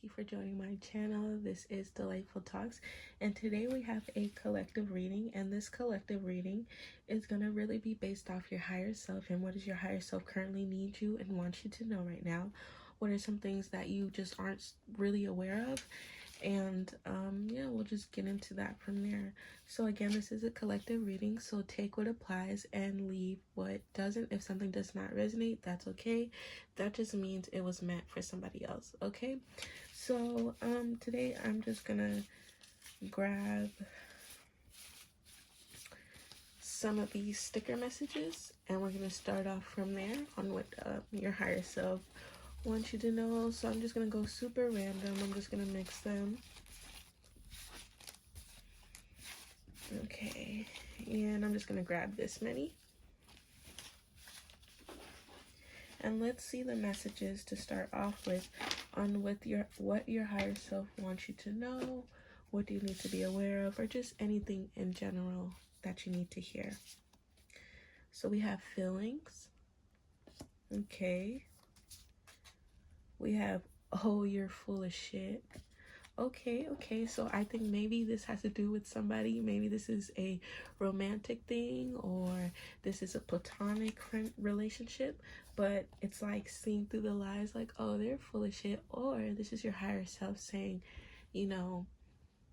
Thank you for joining my channel. This is Delightful Talks, and today we have a collective reading, and this collective reading is going to really be based off your higher self and what does your higher self currently need you and want you to know right now. What are some things that you just aren't really aware of? And yeah, we'll just get into that from there. So again, this is a collective reading, so take what applies and leave what doesn't. If something does not resonate, that's okay. That just means it was meant for somebody else. Okay, so today I'm just gonna grab some of these sticker messages and we're gonna start off from there on what your higher self want you to know. So I'm just gonna go super random. I'm just gonna mix them. Okay, and I'm just gonna grab this many, and let's see the messages to start off with on what your higher self wants you to know. What do you need to be aware of, or just anything in general that you need to hear. So we have feelings. Okay, we have, oh, you're full of shit. Okay, so I think maybe this has to do with somebody. Maybe this is a romantic thing, or this is a platonic friend relationship, but it's like seeing through the lies, like, oh, they're full of shit. Or this is your higher self saying, you know,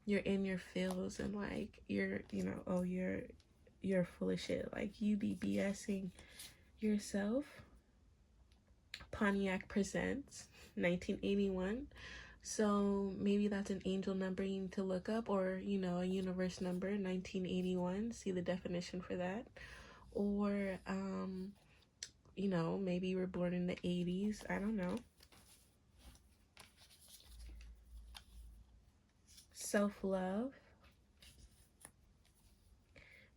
you're in your feels and like you're, oh, you're full of shit. Like you be BSing yourself. Pontiac presents 1981. So maybe that's an angel number you need to look up, or a universe number, 1981. See the definition for that. Or maybe you were born in the 80s. I don't know. Self-love.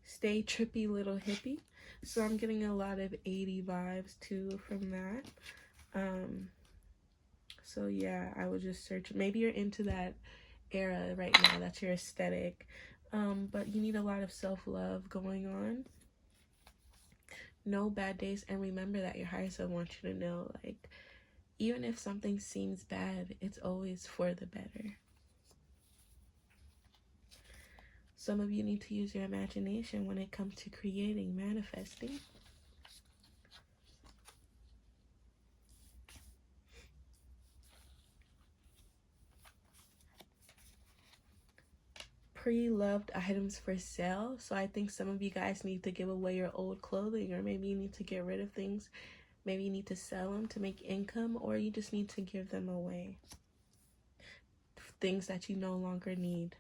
Stay trippy little hippie. So I'm getting a lot of 80 vibes too from that. So yeah, I would just search. Maybe you're into that era right now. That's your aesthetic. But you need a lot of self-love going on. No bad days. And remember that your higher self wants you to know, like, even if something seems bad, it's always for the better. Some of you need to use your imagination when it comes to creating, manifesting. Pre-loved items for sale. So I think some of you guys need to give away your old clothing, or maybe you need to get rid of things. Maybe you need to sell them to make income, or you just need to give them away. Things that you no longer need.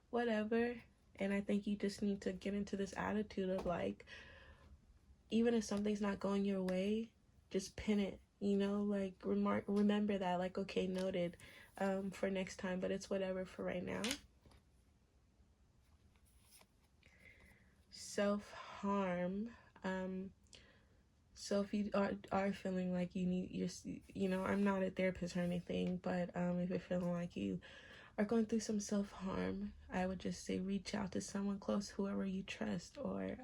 Whatever. And I think you just need to get into this attitude of like, even if something's not going your way, just pin it, like remember that, like, okay, noted, for next time, but it's whatever for right now. Self-harm. So if you are feeling like you need I'm not a therapist or anything, but if you're feeling like you are going through some self-harm, I would just say reach out to someone close, whoever you trust, or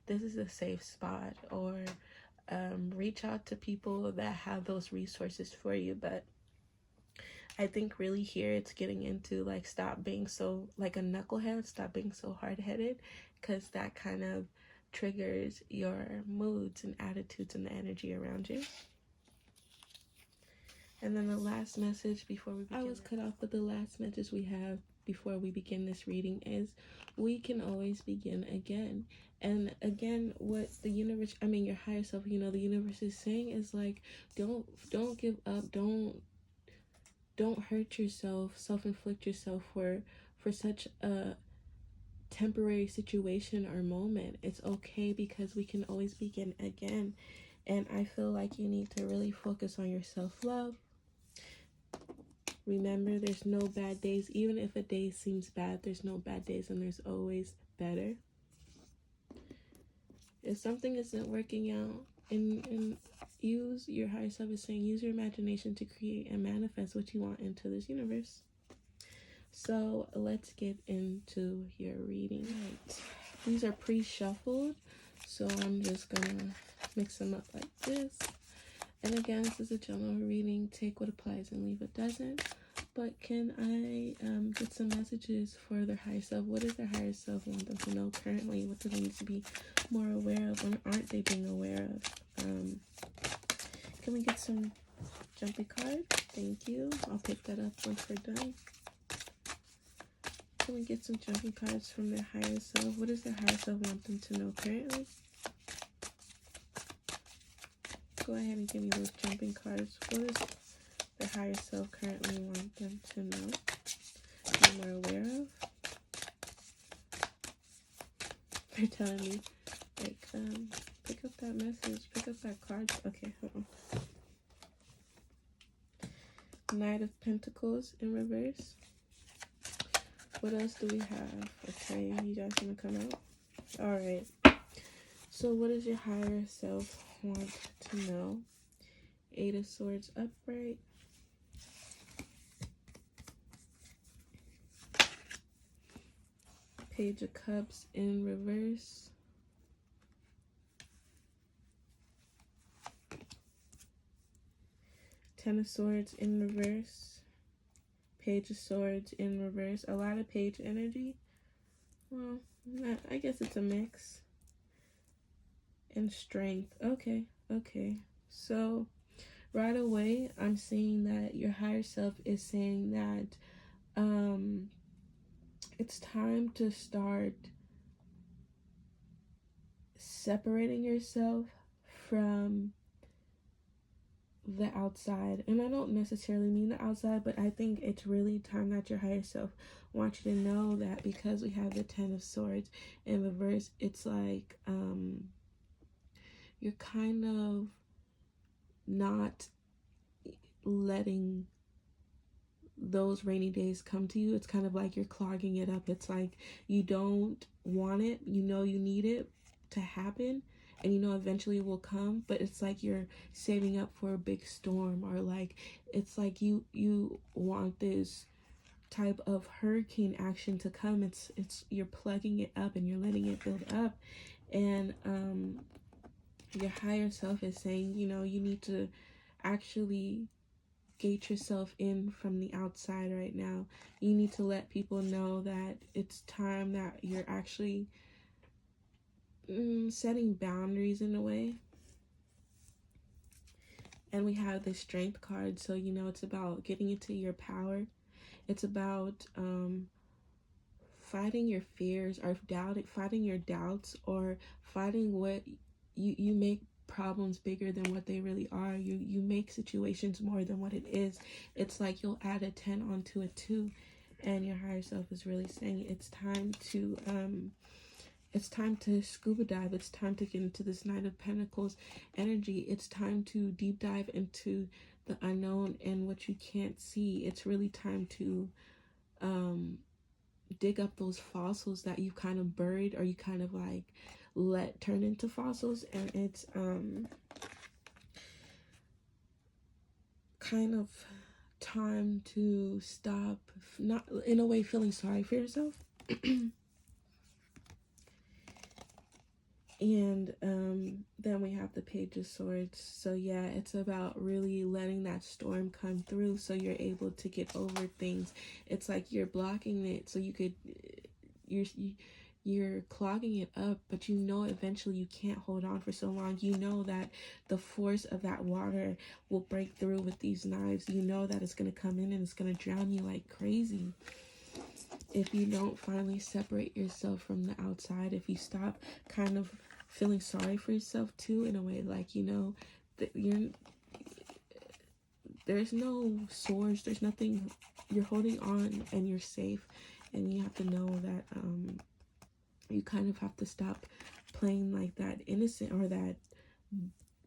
this is a safe spot, or reach out to people that have those resources for you. But I think really here it's getting into like, stop being so like a knucklehead, stop being so hard-headed, because that kind of triggers your moods and attitudes and the energy around you. And then the last message before we begin, I was cut off, but the last message we have before we begin this reading is, we can always begin again. And again, what the universe, your higher self, the universe is saying is like, don't give up, don't hurt yourself, self-inflict yourself for such a temporary situation or moment. It's okay, because we can always begin again. And I feel like you need to really focus on your self-love. Remember, there's no bad days. Even if a day seems bad, there's no bad days, and there's always better. If something isn't working out, and use your higher self is saying, use your imagination to create and manifest what you want into this universe. So let's get into your reading. Right. These are pre-shuffled, so I'm just gonna mix them up like this. And again, this is a general reading. Take what applies and leave what doesn't. But can I get some messages for their higher self? What does their higher self want them to know currently? What do they need to be more aware of? Or aren't they being aware of? Can we get some jumpy cards? Thank you. I'll pick that up once we're done. Can we get some jumpy cards from their higher self? What does their higher self want them to know currently? Go ahead and give me those jumping cards. What does their higher self currently want them to know? Be more aware of? They're telling me, like, pick up that message, pick up that card. Okay, hold on. Knight of Pentacles in reverse. What else do we have? Okay, you guys gonna come out? Alright. So what does your higher self want to know? Eight of Swords upright. Page of Cups in reverse. Ten of Swords in reverse. Page of Swords in reverse. A lot of page energy. Well, I guess it's a mix. And Strength. Okay, okay. So right away, I'm seeing that your higher self is saying that it's time to start separating yourself from the outside. And I don't necessarily mean the outside, but I think it's really time that your higher self wants you to know that, because we have the Ten of Swords in reverse, it's like you're kind of not letting those rainy days come to you. It's kind of like you're clogging it up. It's like you don't want it, you know you need it to happen, and you know eventually it will come, but it's like you're saving up for a big storm, or like it's like you want this type of hurricane action to come. It's you're plugging it up and you're letting it build up, and your higher self is saying, you know, you need to actually gate yourself in from the outside right now. You need to let people know that it's time that you're actually setting boundaries in a way. And we have the Strength card, so you know it's about getting into your power. It's about fighting your fears, or fighting your doubts, or fighting what you make problems bigger than what they really are. You make situations more than what it is. It's like you'll add a 10 onto a 2, and your higher self is really saying it's time to scuba dive. It's time to get into this Knight of Pentacles energy. It's time to deep dive into the unknown and what you can't see. It's really time to dig up those fossils that you kind of buried, or you kind of like let turn into fossils. And it's kind of time to stop, not in a way feeling sorry for yourself. And then we have the Page of Swords. So yeah, it's about really letting that storm come through so you're able to get over things. It's like you're blocking it so you could, you're clogging it up, but you know eventually you can't hold on for so long. You know that the force of that water will break through with these knives. You know that it's going to come in and it's going to drown you like crazy. If you don't finally separate yourself from the outside, if you stop kind of feeling sorry for yourself too, in a way, like, you know, that there's no swords, there's nothing, you're holding on and you're safe. And you have to know that you kind of have to stop playing like that innocent or that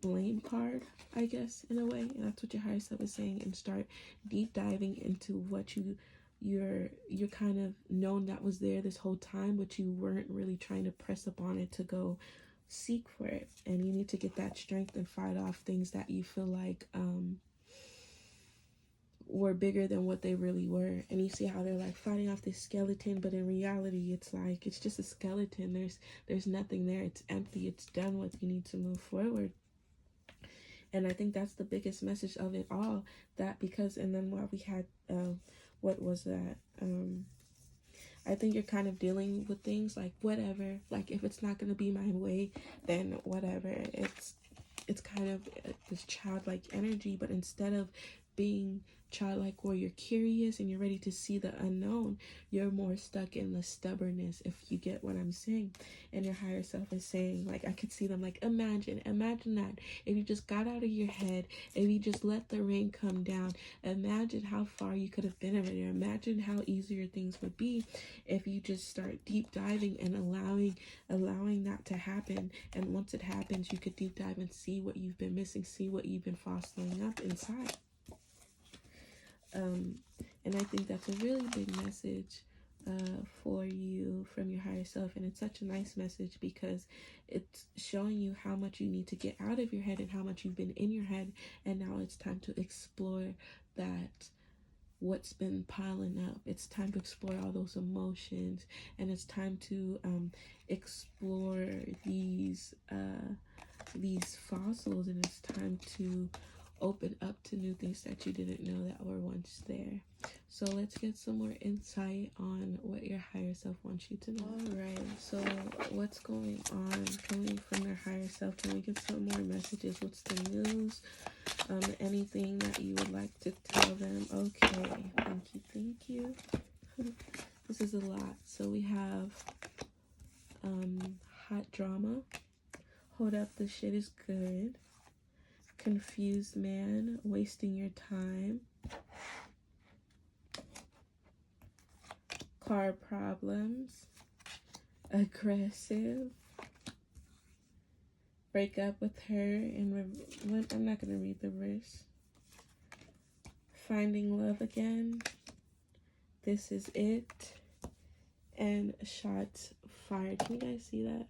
blame card, I guess, in a way. And that's what your higher self is saying, and start deep diving into what you're kind of known that was there this whole time, but you weren't really trying to press upon it to go seek for it. And you need to get that strength and fight off things that you feel like were bigger than what they really were. And you see how they're like fighting off this skeleton, but in reality it's like it's just a skeleton. There's nothing there. It's empty. It's done with. You need to move forward. And I think that's the biggest message of it all. That because, and then while we had, what was that? I think you're kind of dealing with things like whatever. Like if it's not gonna be my way, then whatever. It's kind of this childlike energy, but instead of being childlike where you're curious and you're ready to see the unknown, you're more stuck in the stubbornness, if you get what I'm saying. And your higher self is saying, like, I could see them like, imagine that if you just got out of your head, if you just let the rain come down, imagine how far you could have been already. Imagine how easier things would be if you just start deep diving and allowing that to happen. And once it happens, you could deep dive and see what you've been missing, see what you've been fostering up inside. And I think that's a really big message for you from your higher self. And it's such a nice message because it's showing you how much you need to get out of your head and how much you've been in your head. And now it's time to explore that, what's been piling up. It's time to explore all those emotions, and it's time to explore these fossils, and it's time to open up to new things that you didn't know that were once there. So let's get some more insight on what your higher self wants you to know. All right, so what's going on coming from your higher self? Can we get some more messages? What's the news? Anything that you would like to tell them? Okay, thank you. This is a lot. So we have hot drama. Hold up, the shit is good. Confused man, wasting your time. Car problems. Aggressive. Break up with her and I'm not gonna read the verse. Finding love again. This is it. And shots fired. Can you guys see that?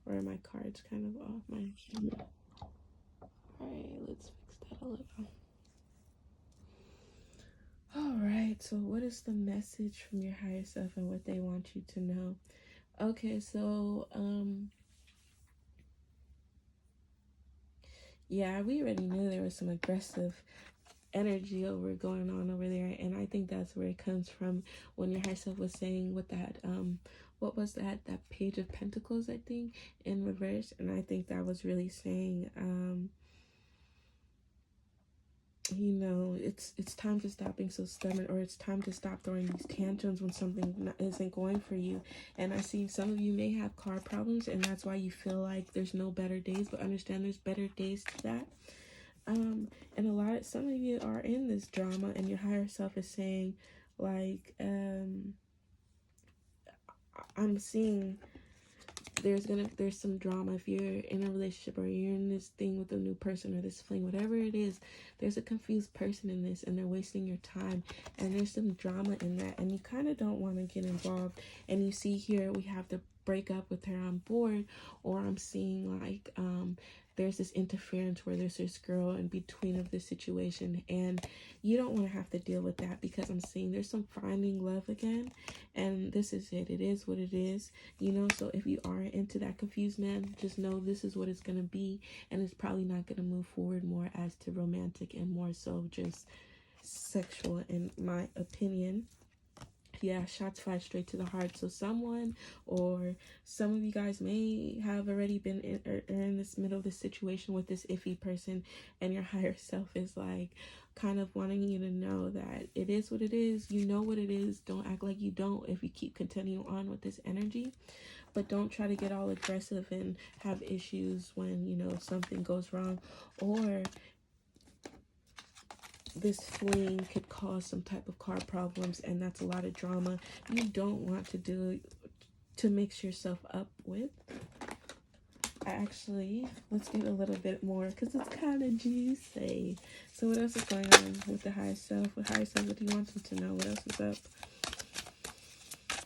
Or are my cards kind of off? Alright, let's fix that a little. Alright, so what is the message from your higher self and what they want you to know? Okay, so yeah, we already knew there was some aggressive energy going on over there, and I think that's where it comes from when your higher self was saying with that what was that page of pentacles, I think, in reverse. And I think that was really saying you know, it's time to stop being so stubborn, or it's time to stop throwing these tantrums when something isn't going for you. And I see some of you may have car problems, and that's why you feel like there's no better days, but understand there's better days to that. And some of you are in this drama, and your higher self is saying, like, I'm seeing there's some drama if you're in a relationship or you're in this thing with a new person or this fling, whatever it is. There's a confused person in this, and they're wasting your time, and there's some drama in that, and you kind of don't want to get involved. And you see here we have the break up with her on board, or I'm seeing like there's this interference where there's this girl in between of this situation, and you don't want to have to deal with that, because I'm seeing there's some finding love again, and this is it. It is what it is, you know. So if you are into that confused man, just know this is what it's going to be, and it's probably not going to move forward more as to romantic and more so just sexual, in my opinion. Yeah, shots fired straight to the heart. So someone, or some of you guys may have already been in this middle of this situation with this iffy person, and your higher self is like kind of wanting you to know that it is what it is. You know what it is. Don't act like you don't if you keep continuing on with this energy. But don't try to get all aggressive and have issues when, you know, something goes wrong, or this fling could cause some type of car problems, and that's a lot of drama you don't want to do to mix yourself up with. Actually, let's get a little bit more because it's kind of juicy. So what else is going on with the higher self? What higher self, what do you want them to know? What else is up?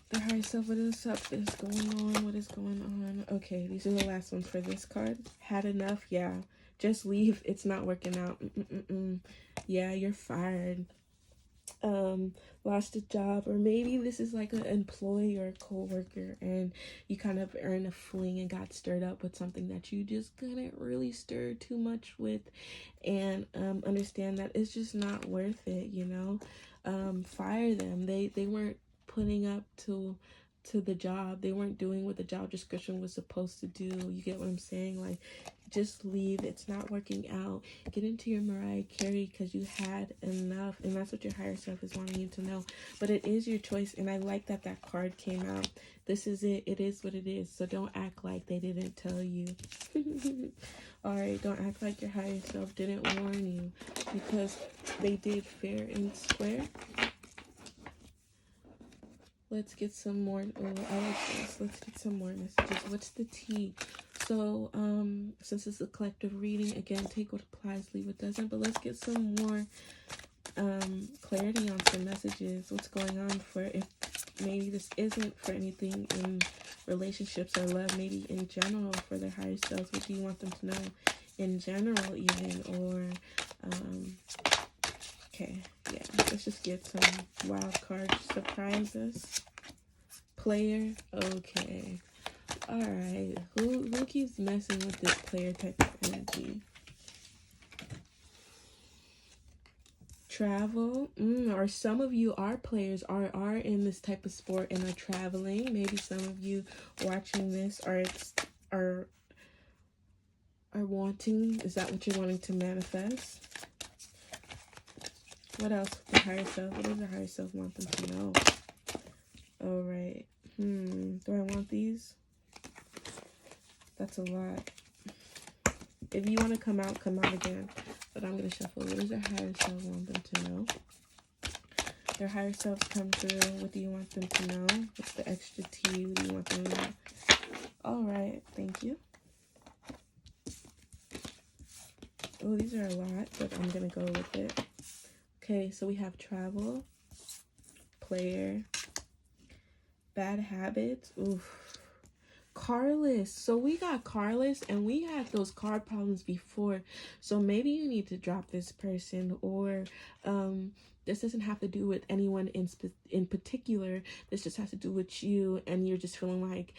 The higher self, what is up? What is going on? What is going on? Okay, these are the last ones for this card. Had enough? Yeah. Just leave. It's not working out. Yeah, you're fired. lost a job, or maybe this is like an employee or a co-worker, and you kind of are in a fling and got stirred up with something that you just couldn't really stir too much with, and understand that it's just not worth it, you know. Fire them. They weren't putting up to the job. They weren't doing what the job description was supposed to do. You get what I'm saying? Like, just leave. It's not working out. Get into your Mariah Carey, because you had enough, and that's what your higher self is wanting you to know. But it is your choice, and I like that that card came out. This is it. It is what it is. So don't act like they didn't tell you. All right, don't act like your higher self didn't warn you, because they did fair and square. Let's get some more. Oh, I like this. Let's get some more messages. What's the tea? So, since it's a collective reading, again, take what applies, leave what doesn't. But let's get some more clarity on some messages. What's going on for, if maybe this isn't for anything in relationships or love, maybe in general for their higher selves. What do you want them to know in general, even? Or, okay, yeah, let's just get some wild cards. Surprise us. Player, okay. Alright, who keeps messing with this player type of energy? Travel, or some of you are players, are in this type of sport and are traveling. Maybe some of you watching this are wanting, is that what you're wanting to manifest? What else with the higher self? What does the higher self want them to know? All right. Do I want these? That's a lot. If you want to come out again. But I'm going to shuffle. What does their higher self want them to know? Their higher selves come through. What do you want them to know? What's the extra tea? What do you want them to know? All right. Thank you. Oh, these are a lot, but I'm going to go with it. Okay, so we have travel, player, bad habits. Oof. Carless. So we got carless, and we had those card problems before. So maybe you need to drop this person, or this doesn't have to do with anyone in particular. This just has to do with you, and you're just feeling like,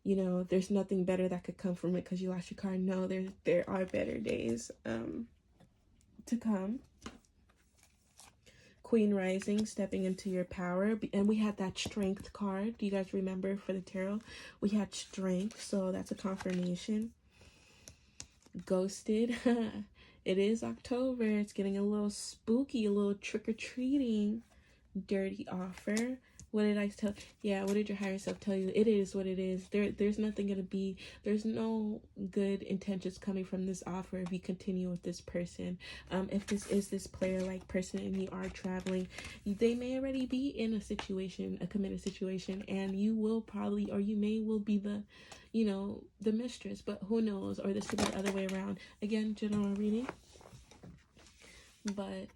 you know, there's nothing better that could come from it because you lost your card. No, there are better days to come. Queen rising, stepping into your power. And we had that strength card. Do you guys remember for the tarot? We had strength, so that's a confirmation. Ghosted. It is October. It's getting a little spooky, a little trick-or-treating. Dirty offer. What did I tell? Yeah, what did your higher self tell you? It is what it is. There's nothing gonna be. There's no good intentions coming from this offer if you continue with this person. If this is this player-like person and you are traveling, they may already be in a situation, a committed situation, and you will probably, or you may will be the, you know, the mistress. But who knows? Or this could be the other way around. Again, general reading. But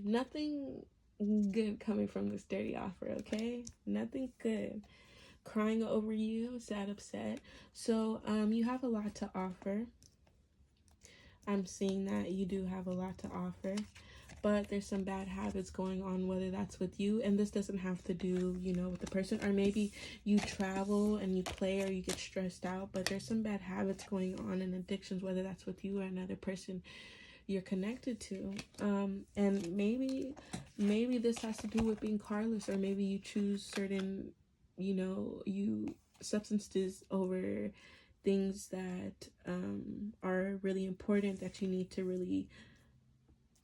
nothing good coming from this dirty offer, okay? Nothing good. Crying over you, sad, upset. So you have a lot to offer. I'm seeing that you do have a lot to offer, but there's some bad habits going on, whether that's with you, and this doesn't have to do, you know, with the person, or maybe you travel and you play, or you get stressed out, but there's some bad habits going on and addictions, whether that's with you or another person you're connected to. And maybe this has to do with being carless, or maybe you choose certain, you know, substances over things that are really important, that you need to really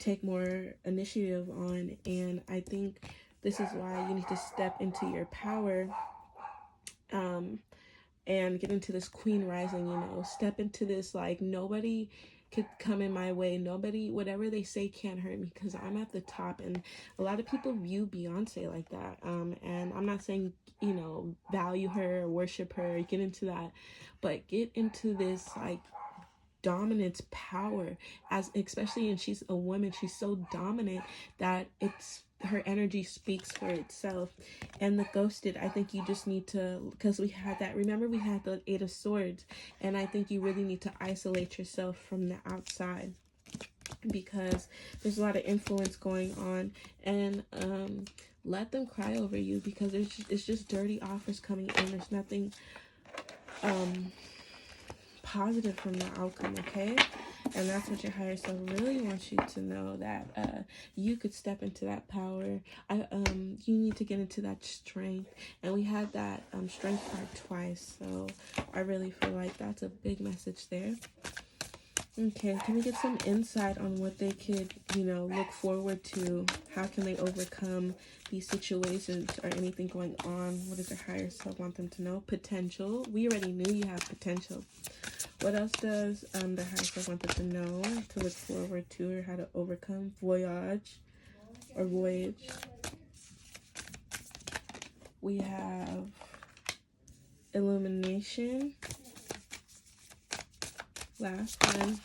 take more initiative on. And I think this is why you need to step into your power, and get into this queen rising, you know, step into this, like, nobody could come in my way. Nobody, whatever they say can't hurt me, because I'm at the top. And a lot of people view Beyonce like that. And I'm not saying, you know, value her or worship her, get into that, but get into this, like, dominance power, as especially, and she's a woman, she's so dominant that her energy speaks for itself. And the ghosted, I think you just need to, because we had that, remember we had the 8 of Swords, and I think you really need to isolate yourself from the outside. because there's a lot of influence going on. And let them cry over you, because it's just dirty offers coming in. There's nothing positive from the outcome, okay? And that's what your higher self really wants you to know, that you could step into that power. You need to get into that strength, and we had that strength card twice, so I really feel like that's a big message there. Okay, can we get some insight on what they could, look forward to? How can they overcome these situations or anything going on? What does their higher self want them to know? Potential. We already knew you have potential. What else does the higher self want them to know, to look forward to, or how to overcome? Voyage or voyage. We have illumination. Last one.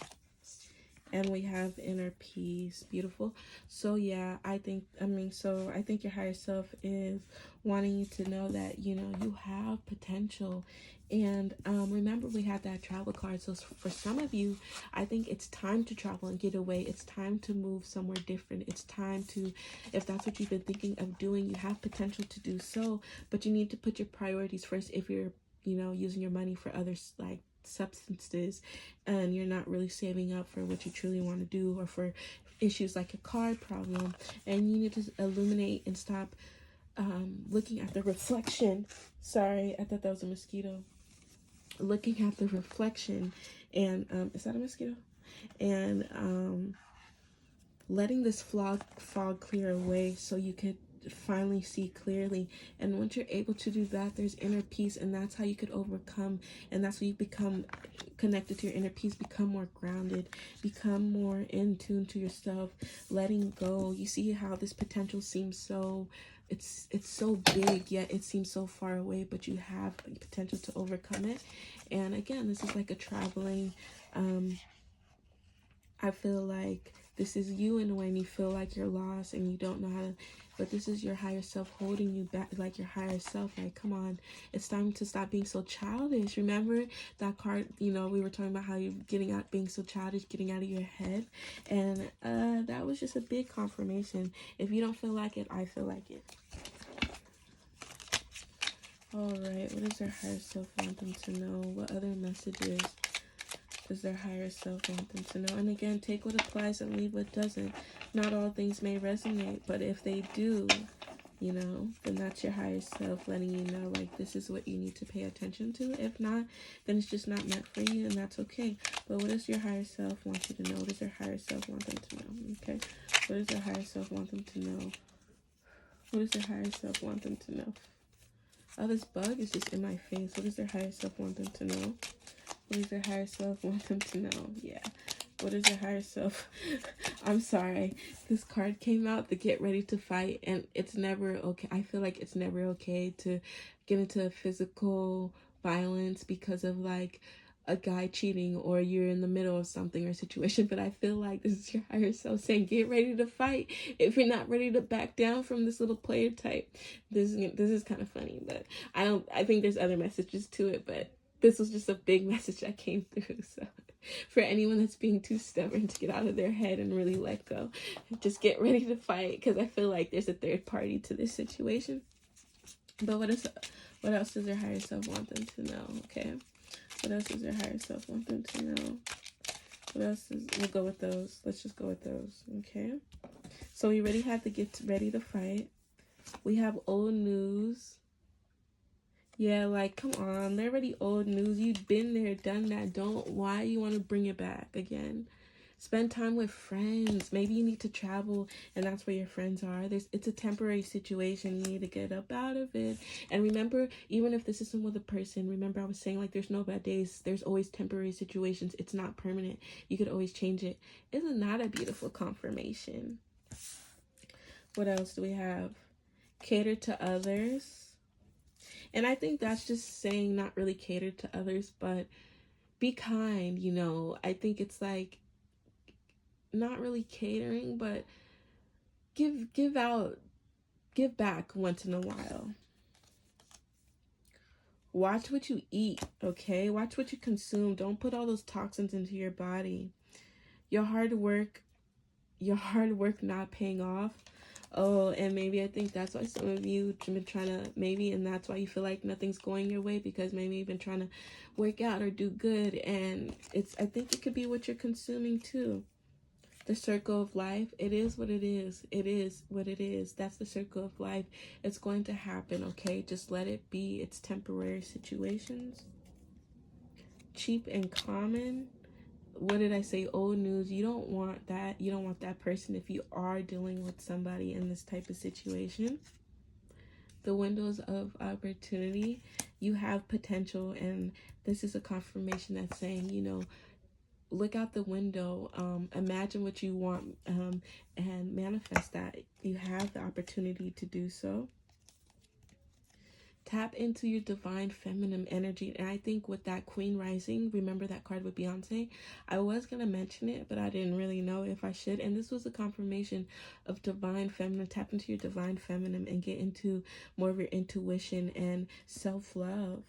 And we have inner peace. Beautiful. So yeah, I think your higher self is wanting you to know that, you have potential. And remember, we had that travel card. So for some of you, I think it's time to travel and get away. It's time to move somewhere different. It's time to, if that's what you've been thinking of doing, you have potential to do so. But you need to put your priorities first. If you're, using your money for others, like substances, and you're not really saving up for what you truly want to do, or for issues like a card problem, and you need to illuminate and stop looking at the reflection. Sorry, I thought that was a mosquito. Looking at the reflection, and is that a mosquito? And letting this fog clear away, so you could finally see clearly. And once you're able to do that, there's inner peace, and that's how you could overcome. And that's how you become connected to your inner peace, become more grounded, become more in tune to yourself, letting go. You see how this potential seems so, it's so big, yet it seems so far away, but you have the potential to overcome it. And again, this is like a traveling, I feel like this is you in a way, and you feel like you're lost and you don't know how to, but this is your higher self holding you back, like your higher self, like, come on, it's time to stop being so childish. Remember that card, we were talking about how you're getting out, being so childish, getting out of your head. And that was just a big confirmation. If you don't feel like it, I feel like it. All right, what does their higher self want them to know? What other messages does their higher self want them to know? And again, take what applies and leave what doesn't. Not all things may resonate, but if they do, then that's your higher self letting you know, like, this is what you need to pay attention to. If not, then it's just not meant for you, and that's okay. But what does your higher self want you to know? What does their higher self want them to know? Okay, what does their higher self want them to know? What does their higher self want them to know? Oh, this bug is just in my face. What does their higher self want them to know? What does their higher self want them to know? Yeah. What is their higher self? I'm sorry. This card came out, the get ready to fight, and it's never okay. I feel like it's never okay to get into physical violence because of like a guy cheating, or you're in the middle of something or situation. But I feel like this is your higher self saying, get ready to fight. If you're not ready to back down from this little player type, this is kind of funny, but I think there's other messages to it, but this was just a big message that came through. So for anyone that's being too stubborn to get out of their head and really let go, just get ready to fight, because I feel like there's a third party to this situation. But what else does their higher self want them to know? Okay, what else does their higher self want them to know? What else we'll go with those. Let's just go with those. Okay, so we already have to get ready to fight. We have old news. Yeah, like, come on, they're already old news. You've been there, done that. Why you want to bring it back again? Spend time with friends. Maybe you need to travel, and that's where your friends are. It's a temporary situation. You need to get up out of it. And remember, even if this isn't with a person, remember I was saying, like, there's no bad days. There's always temporary situations. It's not permanent. You could always change it. Isn't that a beautiful confirmation? What else do we have? Cater to others. And I think that's just saying not really cater to others, but be kind, I think it's like not really catering, but give back once in a while. Watch what you eat, okay? Watch what you consume. Don't put all those toxins into your body. Your hard work your hard work not paying off. Oh, and maybe I think that's why some of you have been trying to, maybe, and that's why you feel like nothing's going your way, because maybe you've been trying to work out or do good, and I think it could be what you're consuming too. The circle of life, it is what it is. It is what it is. That's the circle of life. It's going to happen, okay? Just let it be. It's temporary situations. Cheap and common. What did I say? Old news. You don't want that. You don't want that person if you are dealing with somebody in this type of situation. The windows of opportunity. You have potential, and this is a confirmation that's saying, you know, look out the window, imagine what you want, and manifest that. You have the opportunity to do so. Tap into your divine feminine energy. And I think with that Queen Rising, remember that card with Beyonce? I was going to mention it, but I didn't really know if I should. And this was a confirmation of divine feminine. Tap into your divine feminine and get into more of your intuition and self-love.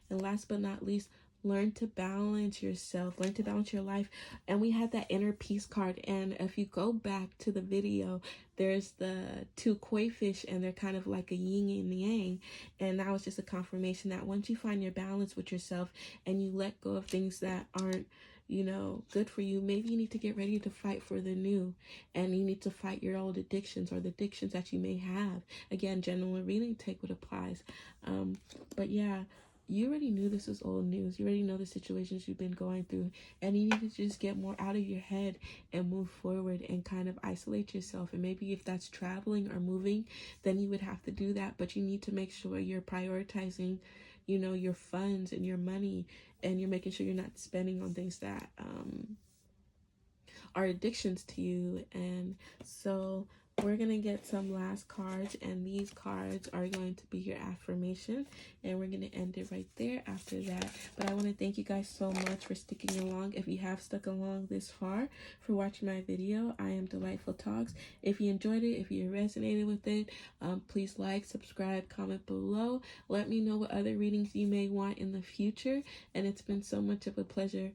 And last but not least, learn to balance yourself, learn to balance your life. And we had that inner peace card. And if you go back to the video, there's the two koi fish, and they're kind of like a yin and yang. And that was just a confirmation that once you find your balance with yourself and you let go of things that aren't, you know, good for you, maybe you need to get ready to fight for the new, and you need to fight your old addictions or the addictions that you may have. Again, general reading, take what applies. But yeah, you already knew this was old news. You already know the situations you've been going through, and you need to just get more out of your head and move forward and kind of isolate yourself. And maybe if that's traveling or moving, then you would have to do that. But you need to make sure you're prioritizing, you know, your funds and your money, and you're making sure you're not spending on things that are addictions to you. And so we're going to get some last cards, and these cards are going to be your affirmation, and we're going to end it right there after that. But I want to thank you guys so much for sticking along. If you have stuck along this far, for watching my video, I am Delightful Talks. If you enjoyed it, if you resonated with it, please like, subscribe, comment below. Let me know what other readings you may want in the future, and it's been so much of a pleasure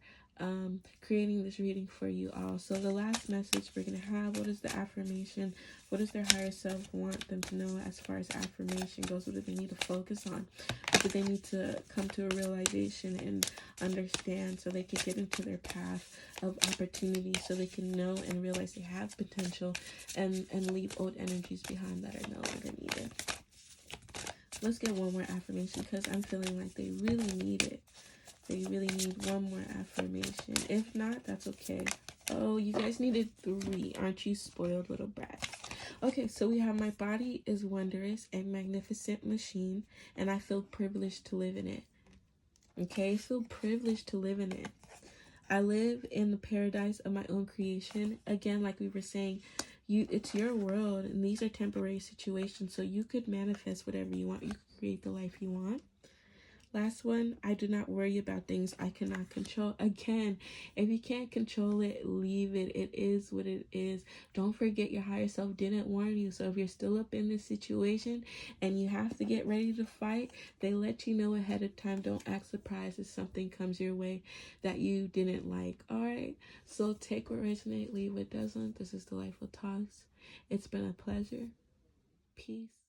creating this reading for you all. So the last message we're going to have, what is the affirmation? What does their higher self want them to know as far as affirmation goes? What do they need to focus on? What do they need to come to a realization and understand so they can get into their path of opportunity, so they can know and realize they have potential, and leave old energies behind that are no longer needed? Let's get one more affirmation, because I'm feeling like they really need it. They really need one more affirmation. If not, that's okay. Oh, you guys needed 3. Aren't you spoiled little brats? Okay, so we have, my body is wondrous and magnificent machine, and I feel privileged to live in it. Okay, I feel privileged to live in it. I live in the paradise of my own creation. Again, like we were saying, it's your world, and these are temporary situations, so you could manifest whatever you want. You could create the life you want. Last one, I do not worry about things I cannot control. Again, if you can't control it, leave it. It is what it is. Don't forget your higher self didn't warn you. So if you're still up in this situation and you have to get ready to fight, they let you know ahead of time. Don't act surprised if something comes your way that you didn't like. All right, so take what resonates, leave what doesn't. This is Delightful Talks. It's been a pleasure. Peace.